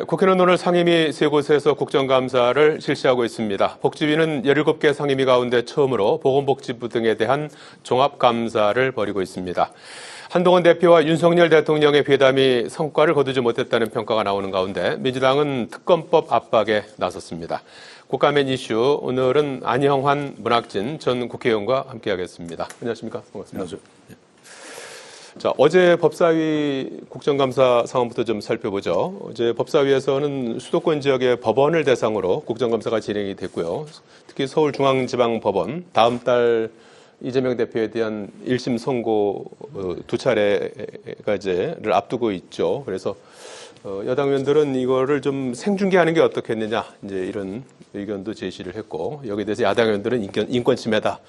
국회는 오늘 상임위 세 곳에서 국정감사를 실시하고 있습니다. 복지위는 17개 상임위 가운데 처음으로 보건복지부 등에 대한 종합감사를 벌이고 있습니다. 한동훈 대표와 윤석열 대통령의 회담이 성과를 거두지 못했다는 평가가 나오는 가운데 민주당은 특검법 압박에 나섰습니다. 국감의 이슈, 오늘은 안형환 문학진 전 국회의원과 함께하겠습니다. 안녕하십니까? 반갑습니다. 안녕하세요. 자, 어제 법사위 국정감사 상황부터 좀 살펴보죠. 어제 법사위에서는 수도권 지역의 법원을 대상으로 국정감사가 진행이 됐고요. 특히 서울중앙지방법원 다음 달 이재명 대표에 대한 1심 선고 두 차례가 이제를 앞두고 있죠. 그래서 여당 의원들은 이거를 좀 생중계하는 게 어떻겠느냐 이제 이런 의견도 제시를 했고, 여기에 대해서 야당 의원들은 인권 침해다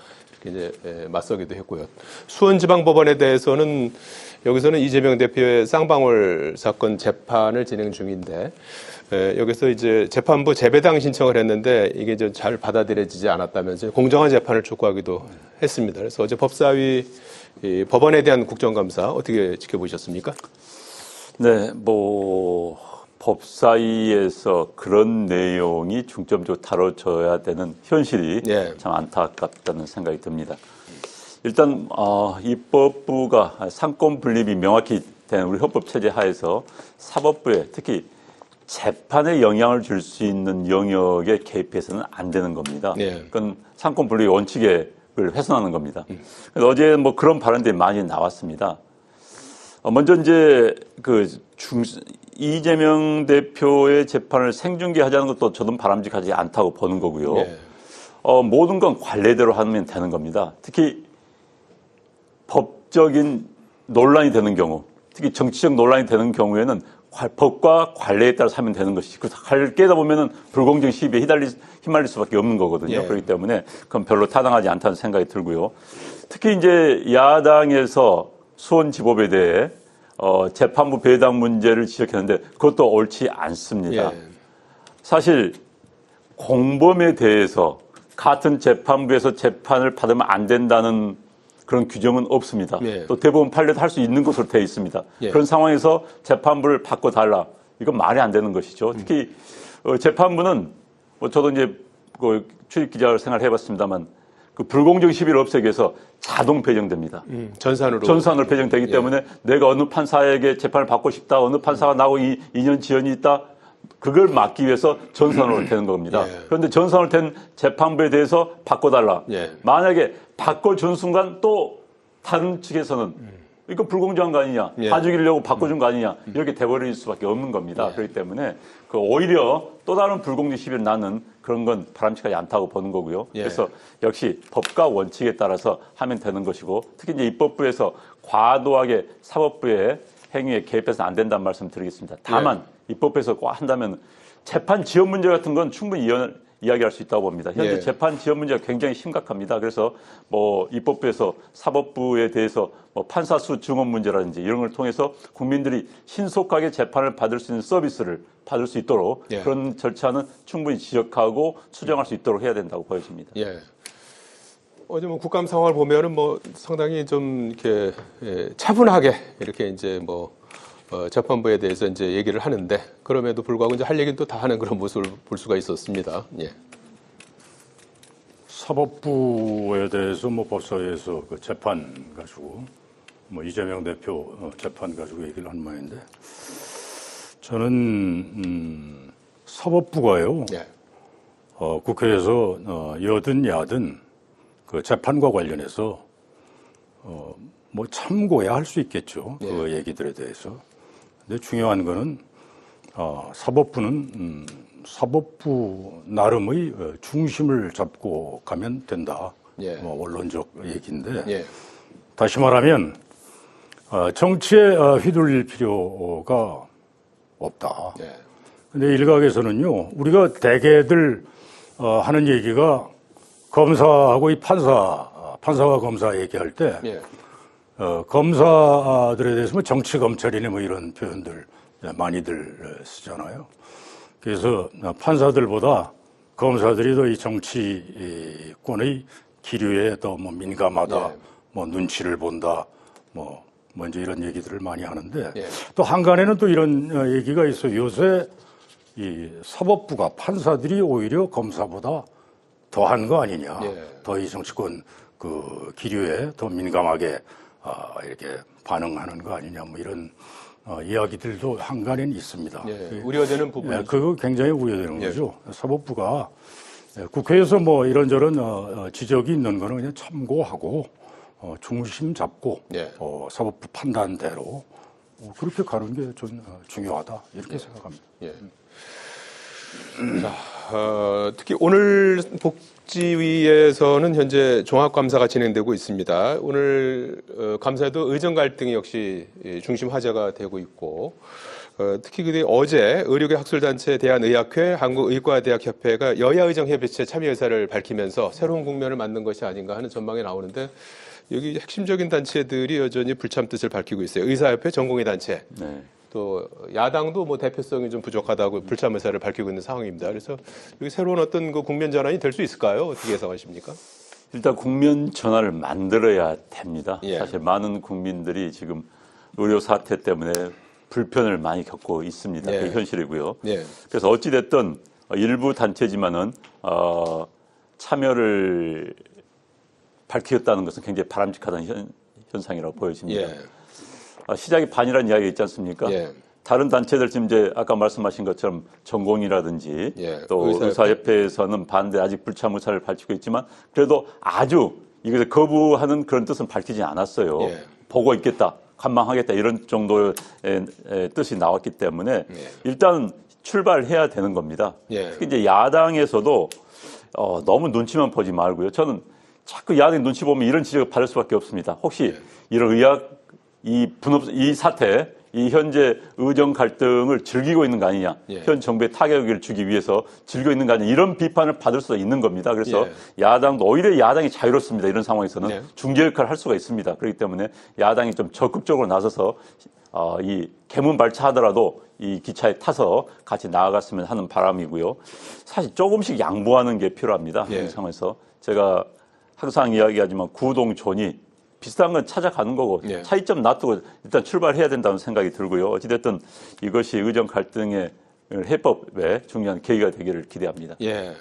이렇게 이제 맞서기도 했고요. 수원지방법원에 대해서는 여기서는 이재명 대표의 쌍방울 사건 재판을 진행 중인데, 여기서 이제 재판부 재배당 신청을 했는데 이게 좀 잘 받아들여지지 않았다면서 공정한 재판을 촉구하기도 했습니다. 그래서 어제 법사위 법원에 대한 국정감사 어떻게 지켜보셨습니까? 네, 법사위에서 그런 내용이 중점적으로 다뤄져야 되는 현실이 참 안타깝다는 생각이 듭니다. 일단 입법부가 상권 분립이 명확히 된 우리 헌법 체제 하에서 사법부에 특히 재판에 영향을 줄 수 있는 영역에 개입해서는 안 되는 겁니다. 그건 상권 분립 원칙을 훼손하는 겁니다. 그래서 어제 그런 발언들이 많이 나왔습니다. 먼저 이제 이재명 대표의 재판을 생중계하자는 것도 저는 바람직하지 않다고 보는 거고요. 모든 건 관례대로 하면 되는 겁니다. 특히 법적인 논란이 되는 경우, 특히 정치적 논란이 되는 경우에는 법과 관례에 따라서 하면 되는 것이지, 깨다 보면은 불공정 시비에 휘말릴 수밖에 없는 거거든요. 그렇기 때문에 그건 별로 타당하지 않다는 생각이 들고요. 특히 이제 야당에서 수원지법에 대해 재판부 배당 문제를 지적했는데 그것도 옳지 않습니다. 사실 공범에 대해서 같은 재판부에서 재판을 받으면 안 된다는 그런 규정은 없습니다. 또 대법원 판례도 할 수 있는 것으로 되어 있습니다. 그런 상황에서 재판부를 바꿔달라, 이건 말이 안 되는 것이죠. 특히 재판부는 저도 이제 출입 기자 생활을 해봤습니다만 불공정 시비를 없애기 위해서 자동 배정됩니다. 전산으로 배정되기 때문에 내가 어느 판사에게 재판을 받고 싶다, 어느 판사가 나하고 2년 지연이 있다, 그걸 막기 위해서 전산으로 되는 겁니다. 그런데 전산으로 된 재판부에 대해서 바꿔달라. 만약에 바꿔준 순간 또 다른 측에서는 이거 불공정한 거 아니냐, 봐주기려고 바꿔준 거 아니냐, 이렇게 돼버릴 수밖에 없는 겁니다. 그렇기 때문에 오히려 또 다른 불공정 시비를 낳는 그런 건 바람직하지 않다고 보는 거고요. 그래서 역시 법과 원칙에 따라서 하면 되는 것이고, 특히 이제 입법부에서 과도하게 사법부의 행위에 개입해서는 안 된다는 말씀 드리겠습니다. 다만 입법부에서 한다면 재판 지연 문제 같은 건 충분히 이야기할 수 있다고 봅니다. 현재 재판 지연 문제가 굉장히 심각합니다. 그래서 입법부에서 사법부에 대해서 판사 수 증언 문제라든지 이런 걸 통해서 국민들이 신속하게 재판을 받을 수 있는 서비스를 받을 수 있도록 그런 절차는 충분히 지적하고 수정할 수 있도록 해야 된다고 보여집니다. 어제 국감 상황을 보면은 상당히 좀 이렇게 차분하게 이렇게 이제 재판부에 대해서 이제 얘기를 하는데, 그럼에도 불구하고 이제 할 얘기는 또 다 하는 그런 모습을 볼 수가 있었습니다. 사법부에 대해서 법사위에서 재판 가지고 이재명 대표 재판 가지고 얘기를 한 모양인데, 저는 사법부가요 국회에서 여든 야든 재판과 관련해서 참고해야 할 수 있겠죠. 그 얘기들에 대해서. 근데 중요한 거는 사법부는 사법부 나름의 중심을 잡고 가면 된다. 원론적 얘기인데, 다시 말하면 정치에 휘둘릴 필요가 없다. 근데 일각에서는요, 우리가 대개들 하는 얘기가 검사하고 판사와 검사 얘기할 때 검사들에 대해서 정치 검찰이네 이런 표현들 많이들 쓰잖아요. 그래서 판사들보다 검사들이 더 이 정치권의 기류에 더 민감하다, 눈치를 본다, 먼저 이런 얘기들을 많이 하는데, 또 한간에는 또 이런 얘기가 있어요. 요새 이 사법부가 판사들이 오히려 검사보다 더한 거 아니냐. 예. 더 이 정치권 그 기류에 더 민감하게 이렇게 반응하는 거 아니냐. 뭐 이런 이야기들도 한간에는 있습니다. 예, 우려되는 부분이죠. 그거 굉장히 우려되는 예. 거죠. 사법부가 국회에서 뭐 이런저런 지적이 있는 거는 그냥 참고하고 중심 잡고 예. 사법부 판단대로 그렇게 가는 게 좀 중요하다 이렇게 생각합니다. 예. 자, 특히 오늘 복지위에서는 현재 종합감사가 진행되고 있습니다. 오늘 감사에도 의정 갈등이 역시 중심 화제가 되고 있고, 특히 어제 의료계 학술단체 대한의학회, 한국의과대학협회가 여야의정협의체 참여 의사를 밝히면서 새로운 국면을 만든 것이 아닌가 하는 전망이 나오는데, 여기 핵심적인 단체들이 여전히 불참 뜻을 밝히고 있어요. 의사협회, 전공의 단체. 네. 또 야당도 뭐 대표성이 좀 부족하다고 불참 의사를 밝히고 있는 상황입니다. 그래서 여기 새로운 어떤 그 국면 전환이 될 수 있을까요? 어떻게 예상하십니까? 일단 국면 전환을 만들어야 됩니다. 예. 사실 많은 국민들이 지금 의료 사태 때문에 불편을 많이 겪고 있습니다. 예. 그게 현실이고요. 예. 그래서 어찌 됐든 일부 단체지만은 참여를 밝혔다는 것은 굉장히 바람직하다는 현상이라고 보여집니다. 예. 시작이 반이라는 이야기가 있지 않습니까? 예. 다른 단체들 지금 이제 아까 말씀하신 것처럼 전공이라든지 예. 또 의사협회에서는 반대 아직 불참 의사를 밝히고 있지만 그래도 아주 이것을 거부하는 그런 뜻은 밝히지 않았어요. 예. 보고 있겠다, 관망하겠다 이런 정도의 뜻이 나왔기 때문에 예. 일단 출발해야 되는 겁니다. 예. 특히 이제 야당에서도 너무 눈치만 보지 말고요. 저는 자꾸 야당의 눈치 보면 이런 지적을 받을 수밖에 없습니다. 혹시 이런 이 사태, 이 현재 의정 갈등을 즐기고 있는 거 아니냐, 예. 현 정부에 타격을 주기 위해서 즐기고 있는 거 아니냐, 이런 비판을 받을 수가 있는 겁니다. 그래서 예. 야당도 오히려 야당이 자유롭습니다. 이런 상황에서는 예. 중재 역할을 할 수가 있습니다. 그렇기 때문에 야당이 좀 적극적으로 나서서 이 개문발차하더라도 이 기차에 타서 같이 나아갔으면 하는 바람이고요. 사실 조금씩 양보하는 게 필요합니다. 예. 이 상황에서 제가 항상 이야기하지만 구동존이 비슷한 건 찾아가는 거고 예. 차이점 놔두고 일단 출발해야 된다는 생각이 들고요. 어찌됐든 이것이 의정 갈등의 해법에 중요한 계기가 되기를 기대합니다. 예.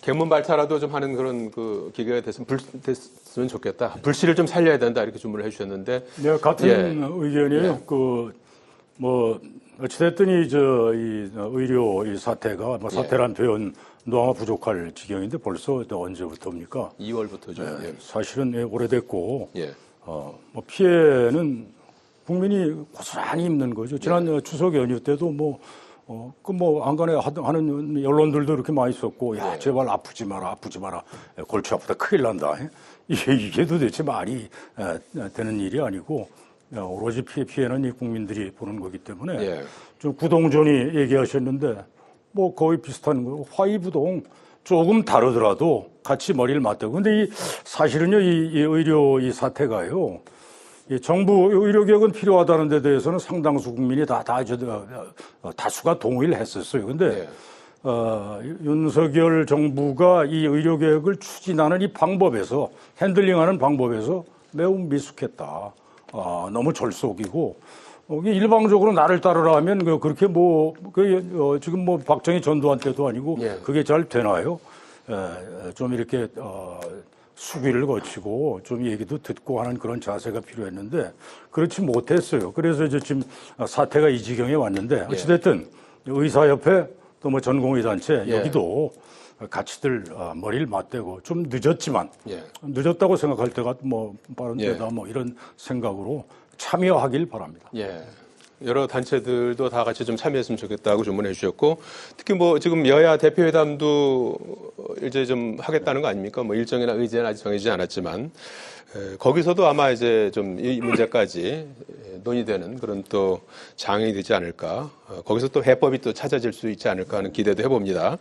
개문발차라도 좀 하는 그런 그 기회가 됐으면 좋겠다. 불씨를 좀 살려야 된다 이렇게 주문을 해주셨는데. 네, 같은 예. 의견이에요. 뭐 어찌됐든 이 의료 이 사태가 뭐 사태란 표현 아마 부족할 지경인데 벌써 언제부터입니까? 2월부터죠. 네, 예. 사실은 오래됐고 예. 뭐 피해는 국민이 고스란히 입는 거죠. 지난 추석 연휴 때도 안간에 하는 언론들도 이렇게 많이 있었고, 야, 제발 아프지 마라. 골치 아프다. 큰일 난다. 이게 도대체 말이 되는 일이 아니고, 오로지 피해는 이 국민들이 보는 거기 때문에, 예. 좀 구동전이 얘기하셨는데, 뭐 거의 비슷한 거, 화이부동 조금 다르더라도 같이 머리를 맞대고. 근데 사실은요, 이 의료 이 사태가요, 이 정부 의료개혁은 필요하다는 데 대해서는 상당수 국민이 다수가 동의를 했었어요. 근데, 윤석열 정부가 이 의료개혁을 추진하는 이 방법에서, 핸들링하는 방법에서 매우 미숙했다. 너무 절속이고, 일방적으로 나를 따르라 하면 그렇게 지금 박정희 전두환 때도 아니고 예. 그게 잘 되나요? 좀 이렇게, 수비를 거치고 좀 얘기도 듣고 하는 그런 자세가 필요했는데 그렇지 못했어요. 그래서 이제 지금 사태가 이 지경에 왔는데 어찌됐든 의사협회 또 뭐 전공의단체 예. 여기도 같이들 머리를 맞대고 좀 늦었지만 예. 늦었다고 생각할 때가 빠른 예. 때다 이런 생각으로 참여하길 바랍니다. 예. 여러 단체들도 다 같이 좀 참여했으면 좋겠다고 주문해 주셨고, 특히 지금 여야 대표회담도 이제 좀 하겠다는 거 아닙니까? 일정이나 의제는 아직 정해지지 않았지만, 거기서도 아마 이제 좀 이 문제까지 논의되는 그런 또 장이 되지 않을까. 거기서 또 해법이 또 찾아질 수 있지 않을까 하는 기대도 해봅니다.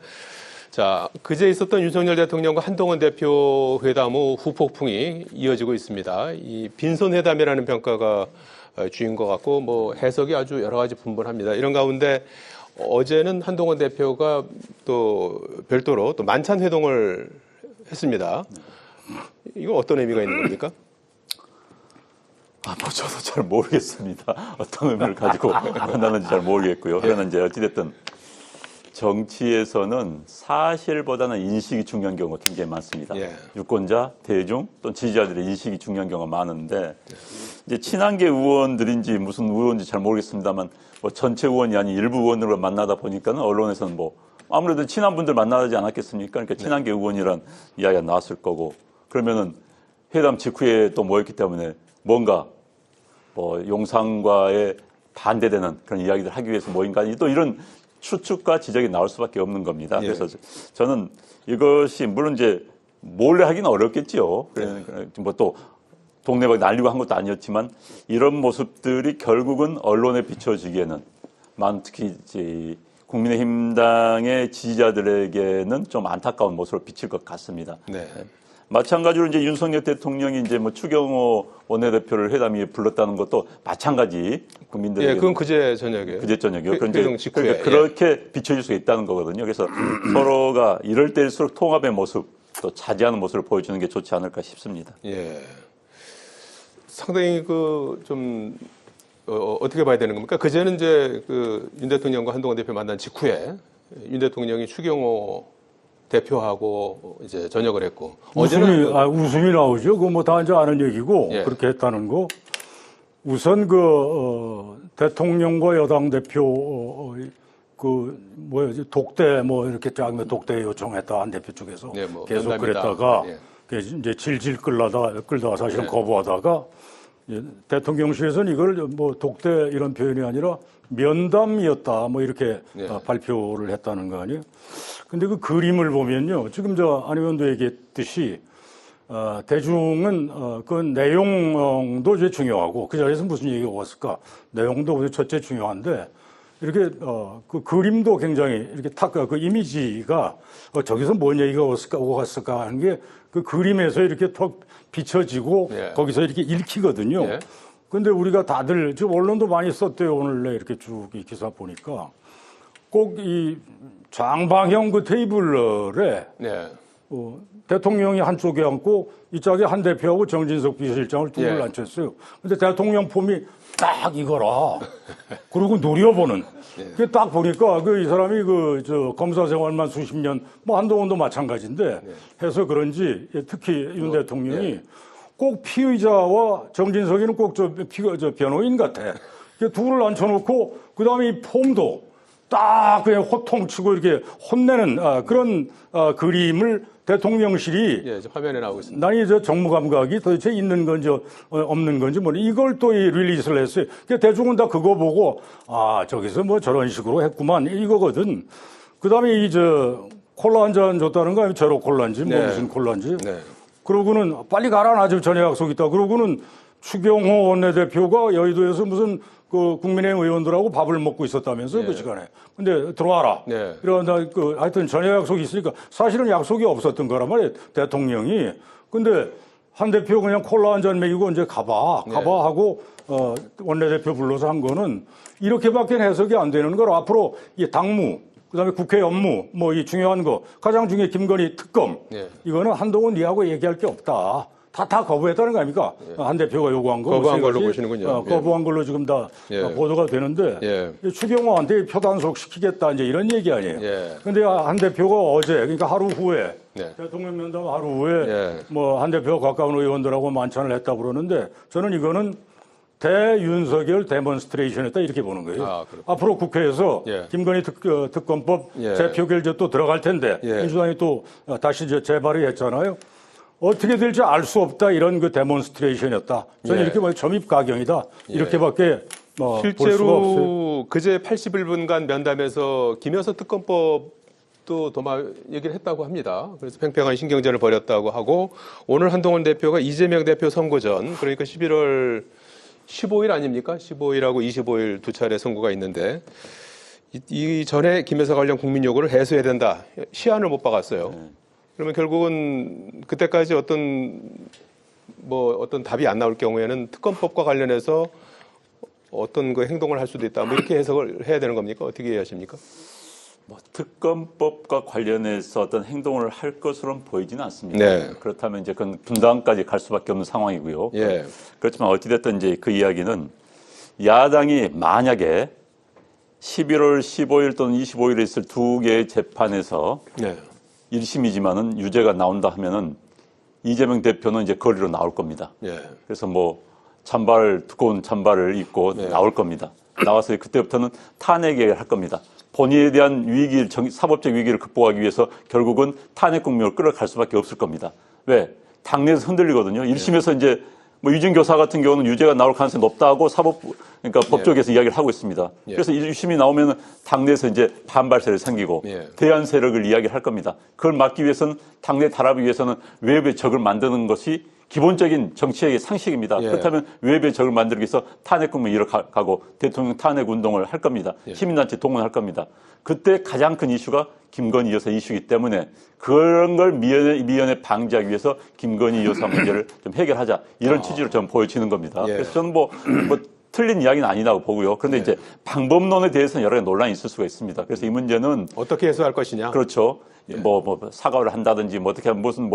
자, 그제 있었던 윤석열 대통령과 한동훈 대표 회담 후 후폭풍이 이어지고 있습니다. 이 빈손회담이라는 평가가 주인 것 같고, 해석이 아주 여러 가지 분분합니다. 이런 가운데 어제는 한동훈 대표가 또 별도로 또 만찬 회동을 했습니다. 이거 어떤 의미가 있는 겁니까? 저도 잘 모르겠습니다. 어떤 의미를 가지고 만나는지 잘 모르겠고요. 그러나 이제 어찌됐든 정치에서는 사실보다는 인식이 중요한 경우가 굉장히 많습니다. 예. 유권자, 대중 또는 지지자들의 인식이 중요한 경우가 많은데 이제 친한계 의원들인지 무슨 의원인지 잘 모르겠습니다만 뭐 전체 의원이 아닌 일부 의원들과 만나다 보니까는 언론에서는 뭐 아무래도 친한 분들 만나지 않았겠습니까? 그러니까 친한계 의원이란 이야기가 나왔을 거고 그러면은 회담 직후에 또 모였기 때문에 뭔가 뭐 용산과의 반대되는 그런 이야기를 하기 위해서 모인가 또 이런 추측과 지적이 나올 수밖에 없는 겁니다. 예. 그래서 저는 이것이 물론 이제 몰래 하기는 어렵겠지요. 뭐 또 동네 막 날리고 한 것도 아니었지만 이런 모습들이 결국은 언론에 비춰지기에는 특히 이제 국민의힘당의 지지자들에게는 좀 안타까운 모습을 비칠 것 같습니다. 네. 마찬가지로 이제 윤석열 대통령이 이제 뭐 추경호 원내대표를 회담에 불렀다는 것도 마찬가지 국민들에게. 예, 그건 그제 저녁에. 그제 저녁이요. 회동 직후에. 그러니까 그렇게 비춰질 수 있다는 거거든요. 그래서 서로가 이럴 때일수록 통합의 모습, 또 자제하는 모습을 보여주는 게 좋지 않을까 싶습니다. 예. 상당히 좀 어떻게 봐야 되는 겁니까? 그제는 이제 윤 대통령과 한동훈 대표 만난 직후에 윤 대통령이 추경호 대표하고 이제 저녁을 했고 웃음이 나오죠. 그거 뭐 다 이제 아는 얘기고 예. 그렇게 했다는 거. 우선 대통령과 여당 대표 독대 뭐 이렇게 쫙 독대 요청했다 한 대표 쪽에서 예, 뭐 계속 면담이다. 그랬다가 예. 이제 질질 끌다가 사실은 예. 거부하다가 대통령실에서는 이걸 뭐 독대 이런 표현이 아니라 면담이었다 뭐 이렇게 예. 발표를 했다는 거 아니에요. 근데 그 그림을 보면요. 지금 안 의원도 얘기했듯이 대중은 그 내용도 이제 중요하고 그 자리에서 무슨 얘기가 왔을까 내용도 첫째 중요한데 이렇게 그 그림도 굉장히 이렇게 그 이미지가 저기서 뭔 얘기가 오고 갔을까 하는 게 그 그림에서 이렇게 턱 비춰지고 예. 거기서 이렇게 읽히거든요. 예. 근데 우리가 다들 지금 언론도 많이 썼대요. 오늘 이렇게 쭉 이 기사 보니까 꼭 이 장방형 그 테이블에 네. 대통령이 한쪽에 앉고 이쪽에 한 대표하고 정진석 비서실장을 둘을 예. 앉혔어요. 근데 대통령 폼이 딱 이거라. 그리고 노려보는. 그게 딱 보니까 이 사람이 검사 생활만 수십 년, 뭐 한동훈도 마찬가지인데 해서 그런지 특히 윤 대통령이 꼭 피의자와 정진석이는 꼭 변호인 같아. 둘을 앉혀놓고 그다음에 이 폼도 딱 그냥 호통치고 이렇게 혼내는 그런 그림을 대통령실이 예, 이제 화면에 나오고 있습니다. 난이 정무 감각이 도대체 있는 건지 없는 건지 이걸 또 릴리즈를 했어요. 그러니까 대중은 다 그거 보고 저기서 뭐 저런 식으로 했구만 이거거든. 그다음에 콜라 한 잔 줬다는 거 아니면 제로 콜라인지 뭐 네. 무슨 콜라인지. 네. 그러고는 빨리 가라 나 지금 저녁 약속 있다. 그러고는 추경호 원내대표가 여의도에서 무슨 국민의힘 의원들하고 밥을 먹고 있었다면서 그 시간에. 근데 들어와라. 네. 이러다 하여튼 저녁 약속이 있으니까 사실은 약속이 없었던 거란 말이에요. 대통령이. 근데 한 대표 그냥 콜라 한 잔 먹이고 이제 가봐 하고 원내대표 불러서 한 거는 이렇게밖에 해석이 안 되는 걸 앞으로 이 당무 그다음에 국회 업무 뭐 이 중요한 거 가장 중요해 김건희 특검 이거는 한동훈 니하고 얘기할 게 없다. 다 거부했다는 거 아닙니까? 한 대표가 요구한 거. 거부한 걸로 보시는군요. 거부한 걸로 지금 다 보도가 되는데 추경호한테 표단속 시키겠다 이제 이런 얘기 아니에요. 근데 한 대표가 어제 그러니까 하루 후에 대통령 면담 하루 후에 뭐 한 대표가 가까운 의원들하고 만찬을 했다고 그러는데 저는 이거는 대윤석열 데몬스트레이션이었다 이렇게 보는 거예요. 앞으로 국회에서 김건희 특검법 재표결제 또 들어갈 텐데 민주당이 또 다시 이제 재발의 했잖아요. 어떻게 될지 알 수 없다 이런 데몬스트레이션이었다. 저는 이렇게 점입가경이다. 이렇게밖에 볼 수가 없어요. 실제로 그제 81분간 면담에서 김여서 특검법도 도마 얘기를 했다고 합니다. 그래서 팽팽한 신경전을 벌였다고 하고 오늘 한동훈 대표가 이재명 대표 선거 전 그러니까 11월 15일 아닙니까? 15일하고 25일 두 차례 선거가 있는데 이 전에 김여사 관련 국민 요구를 해소해야 된다. 시한을 못 박았어요. 그러면 결국은 그때까지 어떤 답이 안 나올 경우에는 특검법과 관련해서 어떤 행동을 할 수도 있다. 뭐 이렇게 해석을 해야 되는 겁니까? 어떻게 이해하십니까? 특검법과 관련해서 어떤 행동을 할 것으로는 보이지는 않습니다. 그렇다면 이제 그건 분당까지 갈 수밖에 없는 상황이고요. 그렇지만 어찌됐든 이제 그 이야기는 야당이 만약에 11월 15일 또는 25일에 있을 두 개의 재판에서 네. 1심이지만은 유죄가 나온다 하면은 이재명 대표는 이제 거리로 나올 겁니다. 예. 그래서 뭐 두꺼운 찬발을 입고 나올 겁니다. 나와서 그때부터는 탄핵 얘기를 할 겁니다. 본인에 대한 사법적 위기를 극복하기 위해서 결국은 탄핵 국면으로 끌어갈 수밖에 없을 겁니다. 왜? 당내에서 흔들리거든요. 1심에서 이제 뭐 유진 교사 같은 경우는 유죄가 나올 가능성이 높다고 그러니까 법조계에서 이야기를 하고 있습니다. 그래서 1심이 나오면은 당내에서 이제 반발세를 생기고 대안 세력을 이야기할 겁니다. 그걸 막기 위해서는 당내 단합을 위해서는 외부의 적을 만드는 것이 기본적인 정치의 상식입니다. 그렇다면 외부의 적을 만들기 위해서 탄핵 국면을 이뤄가고 대통령 탄핵 운동을 할 겁니다. 시민단체 동원할 겁니다. 그때 가장 큰 이슈가 김건희 여사 이슈이기 때문에 그런 걸 미연에 방지하기 위해서 김건희 여사 문제를 좀 해결하자 이런 취지로 좀 보여지는 겁니다. 그래서 저는 뭐 틀린 이야기는 아니라고 보고요. 그런데 이제 방법론에 대해서는 여러 가지 논란이 있을 수가 있습니다. 그래서 이 문제는 어떻게 해소할 것이냐? 그렇죠. 뭐 사과를 한다든지 뭐 어떻게 하면 무슨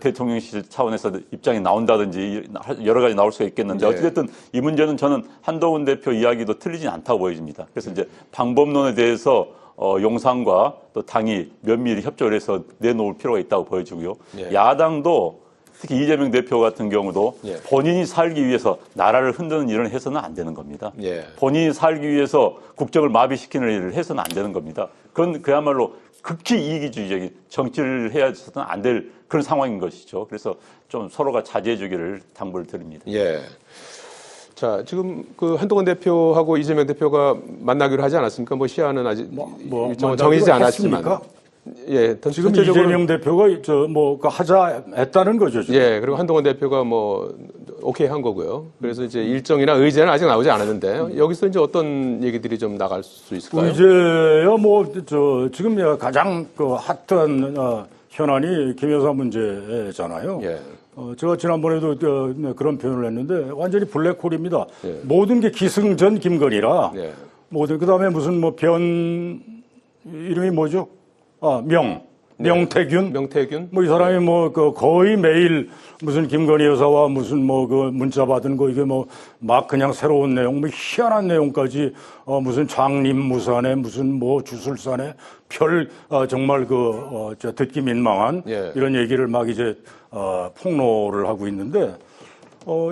대통령실 차원에서 입장이 나온다든지 여러 가지 나올 수가 있겠는데 어쨌든 이 문제는 저는 한동훈 대표 이야기도 틀리진 않다고 보여집니다. 그래서 이제 방법론에 대해서 용산과 또 당이 면밀히 협조를 해서 내놓을 필요가 있다고 보여지고요. 야당도 특히 이재명 대표 같은 경우도 본인이 살기 위해서 나라를 흔드는 일을 해서는 안 되는 겁니다. 본인이 살기 위해서 국정을 마비시키는 일을 해서는 안 되는 겁니다. 그건 그야말로 극히 이기주의적인 정치를 해서는 안 될 그런 상황인 것이죠. 그래서 좀 서로가 자제해 주기를 당부를 드립니다. 예. 자, 지금 그 한동훈 대표하고 이재명 대표가 만나기로 하지 않았습니까? 뭐 시한은 아직 일정은 정해지지 않았지만. 예, 지금 이재명 대표가 하자 했다는 거죠. 지금. 예, 그리고 한동훈 대표가 뭐 오케이 한 거고요. 그래서 이제 일정이나 의제는 아직 나오지 않았는데 여기서 이제 어떤 얘기들이 좀 나갈 수 있을까요? 의제야 지금 가장 핫한 현안이 김 여사 문제잖아요. 예. 제가 지난번에도 그런 표현을 했는데 완전히 블랙홀입니다. 모든 게 기승전 김건희라. 모든 그다음에 무슨 이름이 뭐죠? 명태균. 뭐 이 사람이 거의 매일 무슨 김건희 여사와 무슨 문자 받은 거 이게 막 그냥 새로운 내용, 희한한 내용까지 무슨 장림무산에 무슨 주술산에 정말 듣기 민망한 이런 얘기를 막 이제 폭로를 하고 있는데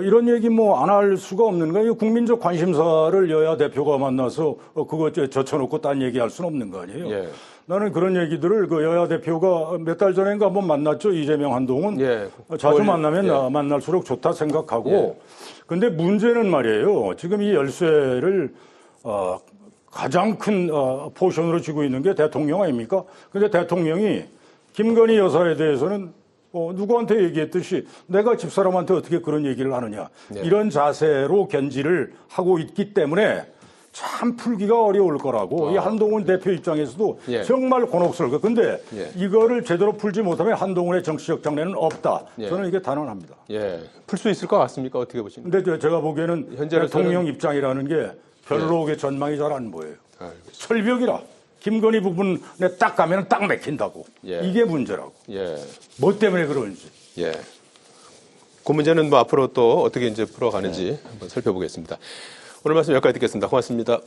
이런 얘기 안 할 수가 없는 거예요. 국민적 관심사를 여야 대표가 만나서 그거 젖혀놓고 딴 얘기할 수는 없는 거 아니에요. 나는 그런 얘기들을 여야 대표가 몇 달 전인가 한번 만났죠. 이재명, 한동훈. 자주 만나면 만날수록 좋다 생각하고. 근데 문제는 말이에요. 지금 이 열쇠를 가장 큰 포션으로 쥐고 있는 게 대통령 아닙니까? 근데 대통령이 김건희 여사에 대해서는 누구한테 얘기했듯이 내가 집사람한테 어떻게 그런 얘기를 하느냐. 이런 자세로 견지를 하고 있기 때문에 참 풀기가 어려울 거라고 이 한동훈 대표 입장에서도 정말 곤혹스러울 거예요. 근데 이거를 제대로 풀지 못하면 한동훈의 정치적 장래는 없다. 저는 이게 단언합니다. 풀 수 있을 것 같습니까? 어떻게 보십니까? 근데 제가 보기에는 대통령 입장이라는 게 별로 전망이 잘 안 보여요. 철벽이라. 김건희 부분에 딱 가면 딱 맥힌다고. 이게 문제라고. 뭐 때문에 그런지. 그 문제는 앞으로 또 어떻게 이제 풀어가는지 한번 살펴보겠습니다. 오늘 말씀 여기까지 듣겠습니다. 고맙습니다.